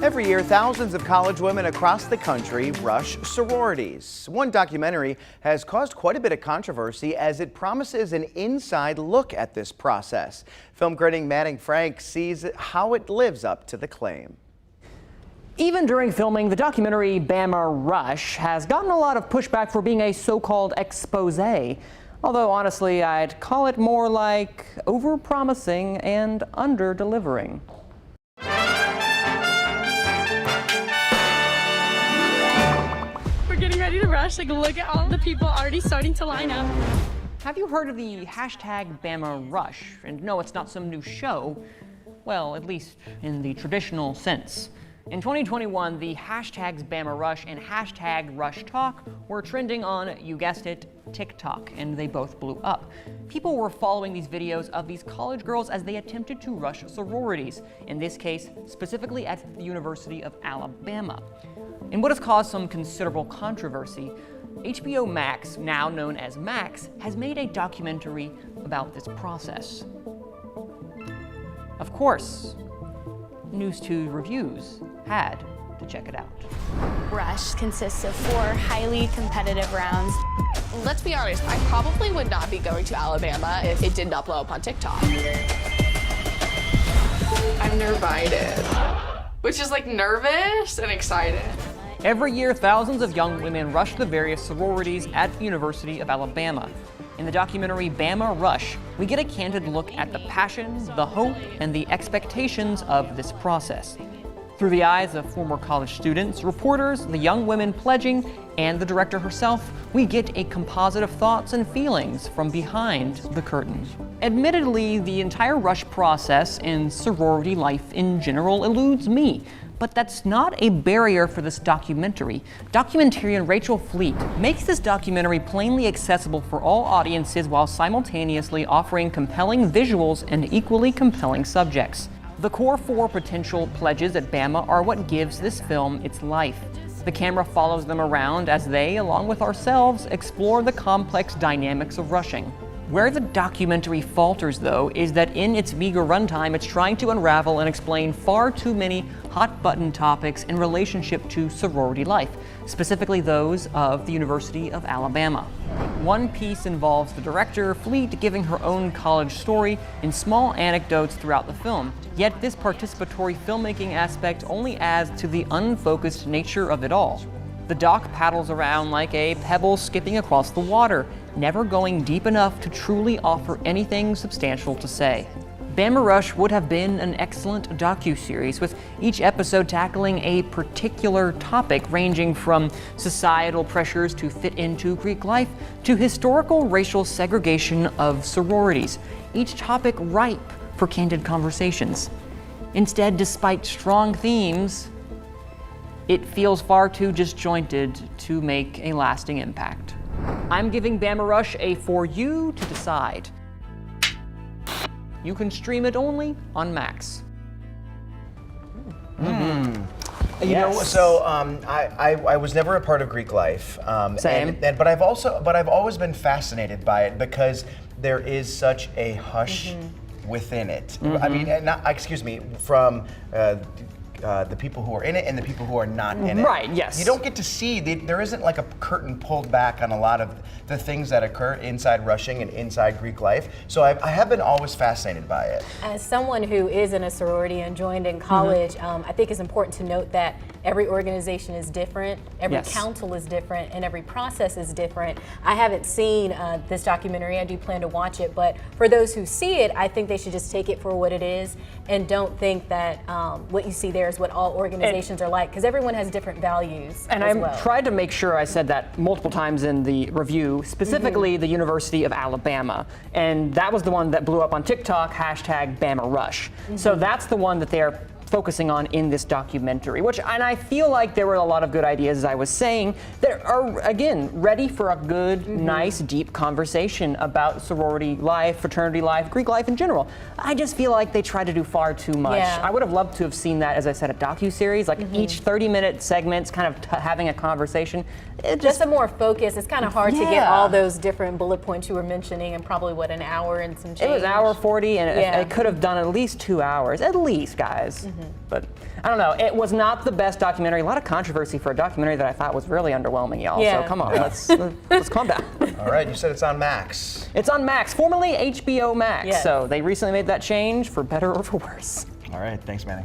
Every year, thousands of college women across the country rush sororities. One documentary has caused quite a bit of controversy as it promises an inside look at this process. Film critic Manning Frank sees how it lives up to the claim. Even during filming, the documentary Bama Rush has gotten a lot of pushback for being a so-called expose. Although honestly, I'd call it more like over-promising and under-delivering. Getting ready to rush, like look at all the people already starting to line up. Have you heard of the hashtag Bama Rush? And no, it's not some new show. Well, at least in the traditional sense. In 2021, the hashtags Bama Rush and hashtag Rush Talk were trending on, you guessed it, TikTok, and they both blew up. People were following these videos of these college girls as they attempted to rush sororities, in this case, specifically at the University of Alabama. In what has caused some considerable controversy, HBO Max, now known as Max, has made a documentary about this process. Of course, News 2 Reviews had to check it out. Rush consists of 4 highly competitive rounds. Let's be honest, I probably would not be going to Alabama if it did not blow up on TikTok. I'm nervited, which is like nervous and excited. Every year, thousands of young women rush the various sororities at the University of Alabama. In the documentary Bama Rush, we get a candid look at the passion, the hope, and the expectations of this process. Through the eyes of former college students, reporters, the young women pledging, and the director herself, we get a composite of thoughts and feelings from behind the curtain. Admittedly, the entire rush process and sorority life in general eludes me. But that's not a barrier for this documentary. Documentarian Rachel Fleet makes this documentary plainly accessible for all audiences while simultaneously offering compelling visuals and equally compelling subjects. The core 4 potential pledges at Bama are what gives this film its life. The camera follows them around as they, along with ourselves, explore the complex dynamics of rushing. Where the documentary falters, though, is that in its meager runtime, it's trying to unravel and explain far too many hot-button topics in relationship to sorority life, specifically those of the University of Alabama. One piece involves the director, Fleet, giving her own college story in small anecdotes throughout the film. Yet this participatory filmmaking aspect only adds to the unfocused nature of it all. The doc paddles around like a pebble skipping across the water, never going deep enough to truly offer anything substantial to say. Bama Rush would have been an excellent docuseries, with each episode tackling a particular topic ranging from societal pressures to fit into Greek life to historical racial segregation of sororities, each topic ripe for candid conversations. Instead, despite strong themes, it feels far too disjointed to make a lasting impact. I'm giving Bama Rush a for you to decide. You can stream it only on Max. You know, so I was never a part of Greek life. Same. But I've always been fascinated by it because there is such a hush within it. I mean, from the people who are in it and the people who are not in it. Right, yes. You don't get to see, there isn't like a curtain pulled back on a lot of the things that occur inside rushing and inside Greek life. So I have been always fascinated by it. As someone who is in a sorority and joined in college, I think it's important to note that every organization is different, every council is different, and every process is different. I haven't seen this documentary, I do plan to watch it, but for those who see it, I think they should just take it for what it is and don't think that what you see there is what all organizations are like, because everyone has different values. And I tried to make sure I said that multiple times in the review, specifically the University of Alabama. And that was the one that blew up on TikTok, hashtag Bama Rush. So that's the one that they are focusing on in this documentary, and I feel like there were a lot of good ideas, as I was saying, that are, again, ready for a good, nice, deep conversation about sorority life, fraternity life, Greek life in general. I just feel like they try to do far too much. Yeah. I would have loved to have seen that, as I said, a docuseries, like each 30-minute segment's kind of having a conversation. Just a more focus. It's kind of hard to get all those different bullet points you were mentioning in probably, what, an hour and some change? It was an hour 40, and it could have done at least 2 hours, at least, guys. But I don't know. It was not the best documentary. A lot of controversy for a documentary that I thought was really underwhelming, y'all. Yeah. So come on, let's calm down. All right, you said it's on Max. It's on Max, formerly HBO Max. Yes. So they recently made that change for better or for worse. All right, thanks, Manny.